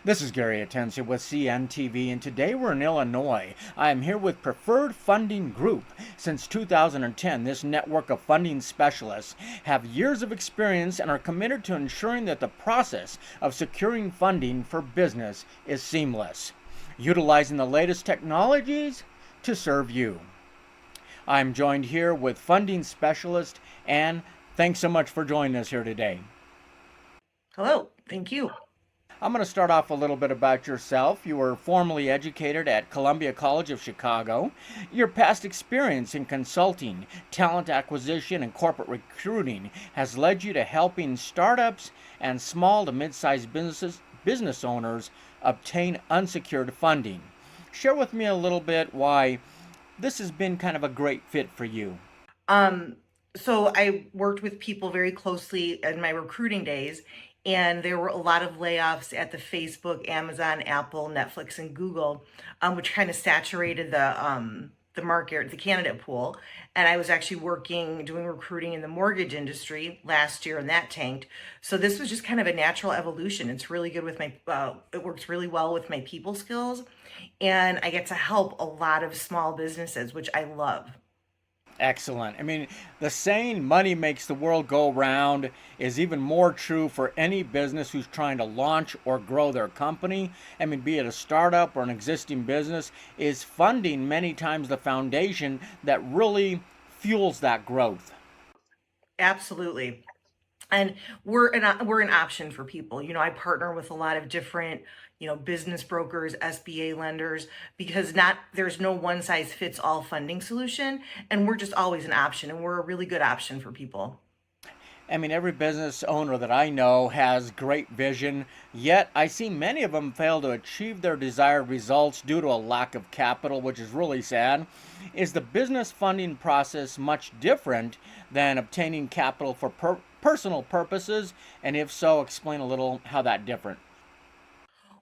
This is Gary Atencio with CNTV, and today we're in Illinois. I am here with Preferred Funding Group. Since 2010, this network of funding specialists have years of experience and are committed to ensuring that the process of securing funding for business is seamless, utilizing the latest technologies to serve you. I'm joined here with funding specialist Ann. Thanks so much for joining us here today. Hello, thank you. I'm going to start off a little bit about yourself. You were formally educated at Columbia College of Chicago. Your past experience in consulting, talent acquisition, and corporate recruiting has led you to helping startups and small to mid-sized business owners obtain unsecured funding. Share with me a little bit why this has been kind of a great fit for you. Um, so I worked with people very closely in my recruiting days, and there were a lot of layoffs at the Facebook, Amazon, Apple, Netflix, and Google, which kind of saturated the market, the candidate pool. And I was actually doing recruiting in the mortgage industry last year, and that tanked. So this was just kind of a natural evolution. It's really good with it works really well with my people skills, and I get to help a lot of small businesses, which I love. Excellent. I mean, the saying money makes the world go round is even more true for any business who's trying to launch or grow their company. I mean, be it a startup or an existing business, is funding many times the foundation that really fuels that growth. Absolutely. And we're an option for people. I partner with a lot of different, business brokers, SBA lenders, because not there's no one size fits all funding solution, and we're just always an option, and we're a really good option for people. I mean, every business owner that I know has great vision, yet I see many of them fail to achieve their desired results due to a lack of capital, which is really sad. Is the business funding process much different than obtaining capital for personal purposes? And if so, explain a little how that different.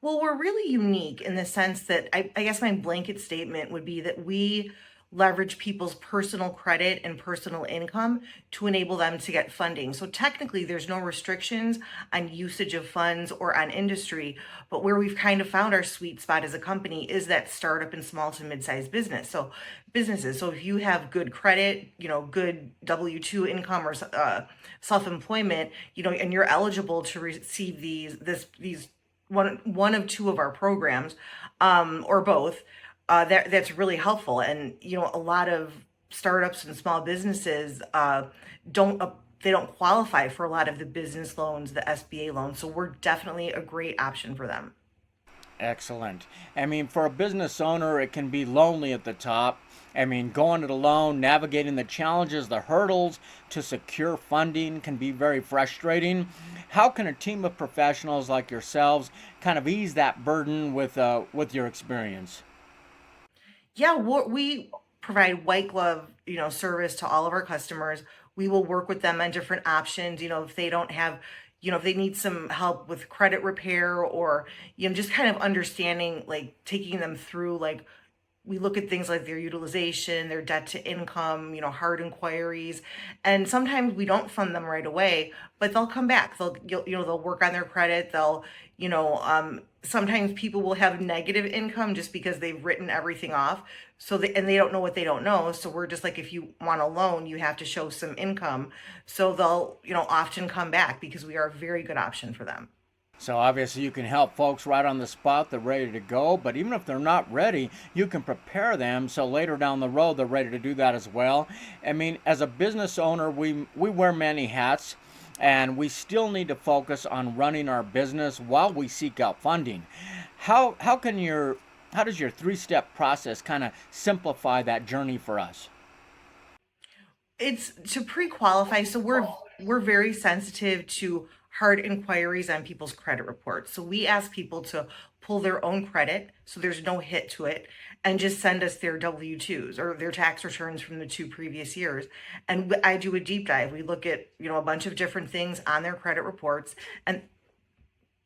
Well, we're really unique in the sense that I guess my blanket statement would be that we leverage people's personal credit and personal income to enable them to get funding. So technically, there's no restrictions on usage of funds or on industry, but where we've kind of found our sweet spot as a company is that startup and small to mid-sized business. So businesses. So if you have good credit, good W-2 income or self-employment, and you're eligible to receive these one of two of our programs, or both, that's really helpful. And a lot of startups and small businesses don't they don't qualify for a lot of the business loans, the SBA loans. So we're definitely a great option for them. Excellent. I mean, for a business owner, it can be lonely at the top. I mean, going it alone, navigating the challenges, the hurdles to secure funding can be very frustrating. How can a team of professionals like yourselves kind of ease that burden with your experience? Yeah, we provide white glove, service to all of our customers. We will work with them on different options. If they don't have, if they need some help with credit repair, or just kind of understanding, like taking them through, like we look at things like their utilization, their debt to income, hard inquiries. And sometimes we don't fund them right away, but they'll come back. They'll work on their credit. Sometimes people will have negative income just because they've written everything off. And they don't know what they don't know. So we're just like, if you want a loan, you have to show some income. So they'll, often come back because we are a very good option for them. So obviously you can help folks right on the spot. They're ready to go, but even if they're not ready, you can prepare them so later down the road they're ready to do that as well. I mean, as a business owner, we wear many hats, and we still need to focus on running our business while we seek out funding. How does your three-step process kind of simplify that journey for us? It's to pre-qualify. So we're very sensitive to hard inquiries on people's credit reports. So we ask people to pull their own credit, so there's no hit to it, and just send us their W-2s or their tax returns from the two previous years. And I do a deep dive. We look at, a bunch of different things on their credit reports, and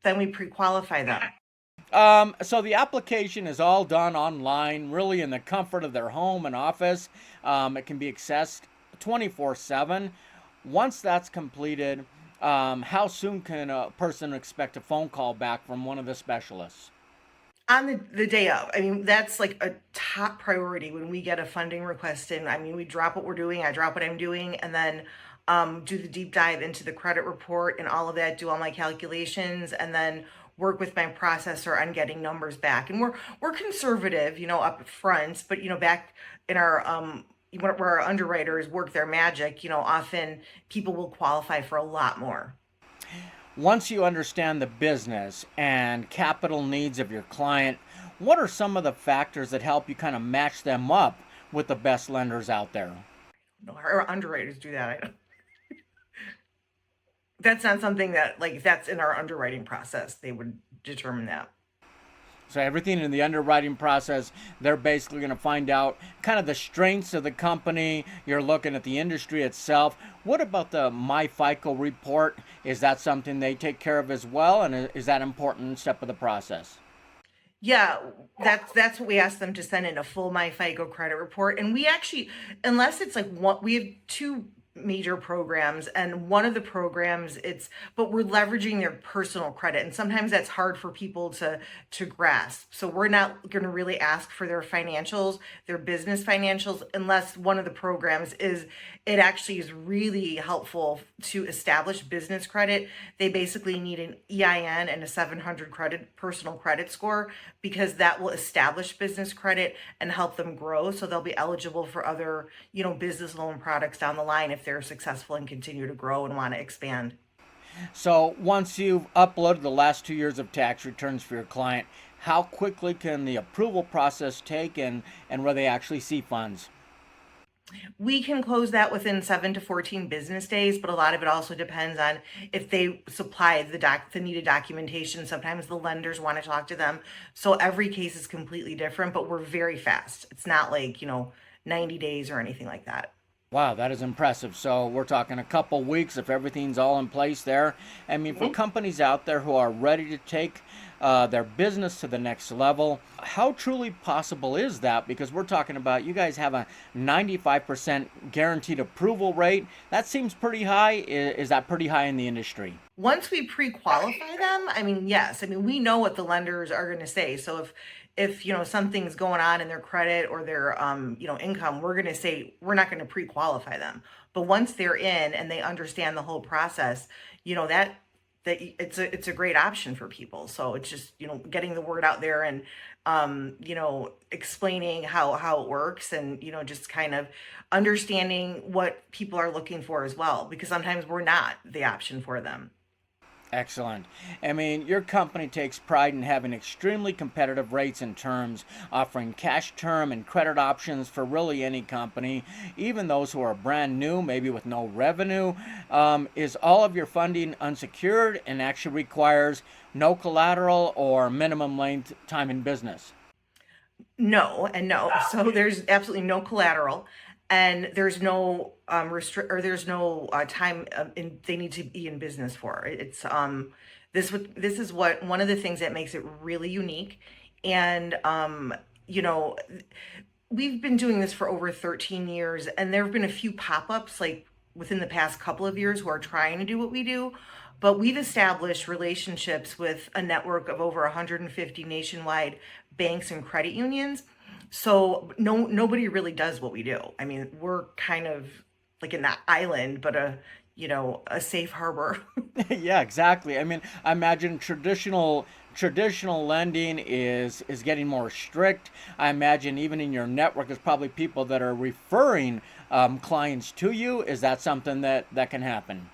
then we pre-qualify them. So the application is all done online, really in the comfort of their home and office. It can be accessed 24/7. Once that's completed, How soon can a person expect a phone call back from one of the specialists? On the day of. I mean, that's like a top priority when we get a funding request in. I mean, we drop what we're doing, I drop what I'm doing, and then do the deep dive into the credit report and all of that, do all my calculations, and then work with my processor on getting numbers back. And we're conservative, up front, but back in our where our underwriters work their magic, often people will qualify for a lot more. Once you understand the business and capital needs of your client, what are some of the factors that help you kind of match them up with the best lenders out there? No, our underwriters do that. I don't, that's not something that like that's in our underwriting process. They would determine that. So everything in the underwriting process, they're basically going to find out kind of the strengths of the company. You're looking at the industry itself. What about the MyFICO report? Is that something they take care of as well? And is that an important step of the process? Yeah, that's what we asked them to send in, a full MyFICO credit report. And we actually, unless it's like one, we have two major programs, and one of the programs but we're leveraging their personal credit, and sometimes that's hard for people to grasp. So we're not going to really ask for their financials, their business financials, unless one of the programs is, it actually is really helpful to establish business credit. They basically need an EIN and a 700 personal credit score, because that will establish business credit and help them grow, so they'll be eligible for other business loan products down the line if they're successful and continue to grow and want to expand. So once you've uploaded the last 2 years of tax returns for your client, how quickly can the approval process take, and where they actually see funds? We can close that within 7 to 14 business days, but a lot of it also depends on if they supply the needed documentation. Sometimes the lenders want to talk to them. So every case is completely different, but we're very fast. It's not like, 90 days or anything like that. Wow, that is impressive. So we're talking a couple weeks if everything's all in place there. I mean, for Mhm. companies out there who are ready to take their business to the next level, how truly possible is that? Because we're talking about you guys have a 95% guaranteed approval rate. That seems pretty high. Is that pretty high in the industry? Once we pre-qualify them, I mean, yes, I mean, we know what the lenders are going to say. So if something's going on in their credit or their income, we're going to say we're not going to pre-qualify them. But once they're in and they understand the whole process, that it's a great option for people. So it's just getting the word out there, and explaining how it works, and just kind of understanding what people are looking for as well, because sometimes we're not the option for them. Excellent. I mean, your company takes pride in having extremely competitive rates and terms, offering cash term and credit options for really any company, even those who are brand new, maybe with no revenue. Is all of your funding unsecured and actually requires no collateral or minimum length time in business? No and no. So there's absolutely no collateral, and there's no there's no time they need to be in business for. It's this is what one of the things that makes it really unique. And you know we've been doing this for over 13 years, and there have been a few pop-ups like within the past couple of years who are trying to do what we do, but we've established relationships with a network of over 150 nationwide banks and credit unions. So nobody really does what we do. I mean, we're kind of like an island, but a safe harbor. Yeah, exactly. I mean, I imagine traditional lending is getting more strict. I imagine even in your network, there's probably people that are referring clients to you. Is that something that can happen?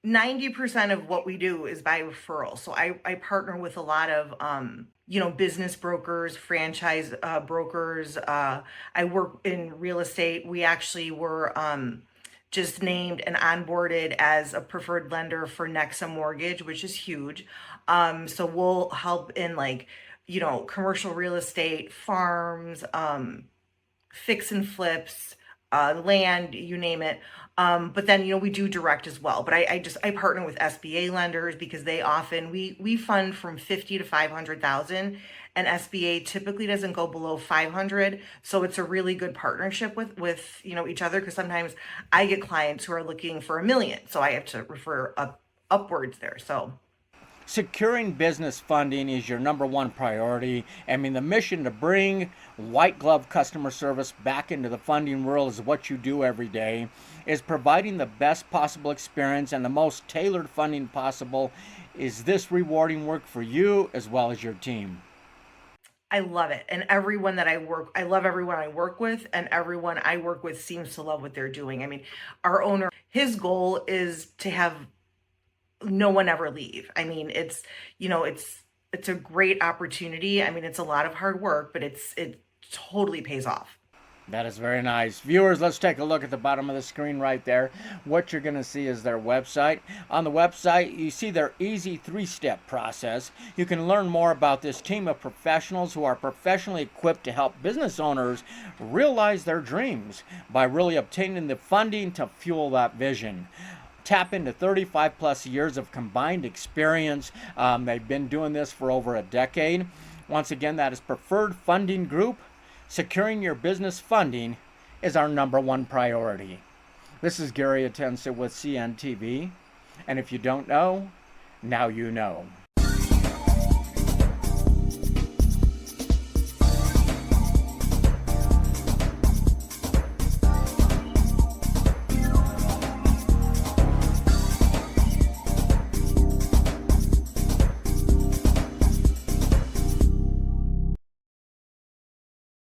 90% of what we do is by referral. So I partner with a lot of business brokers, franchise brokers. I work in real estate. We actually were just named and onboarded as a preferred lender for Nexa Mortgage, which is huge. So we'll help in like commercial real estate, farms, fix and flips, land, you name it. But then, we do direct as well. But I partner with SBA lenders, because they often, we fund from 50 to 500,000, and SBA typically doesn't go below 500. So it's a really good partnership with each other, because sometimes I get clients who are looking for 1 million. So I have to refer upwards there. So Securing business funding is your number one priority. I mean, the mission to bring white glove customer service back into the funding world is what you do every day, is providing the best possible experience and the most tailored funding possible. Is this rewarding work for you as well as your team? I love it. And I love everyone I work with, and everyone I work with seems to love what they're doing. I mean, our owner, his goal is to have no one ever leave. I mean, it's a great opportunity. I mean, it's a lot of hard work, but it totally pays off. That is very nice. Viewers, let's take a look at the bottom of the screen right there. What you're going to see is their website. On the website, you see their easy 3-step process. You can learn more about this team of professionals who are professionally equipped to help business owners realize their dreams by really obtaining the funding to fuel that vision. Tap into 35 plus years of combined experience. They've been doing this for over a decade. Once again, that is Preferred Funding Group. Securing your business funding is our number one priority. This is Gary Atencio with CNTV, and if you don't know, now you know.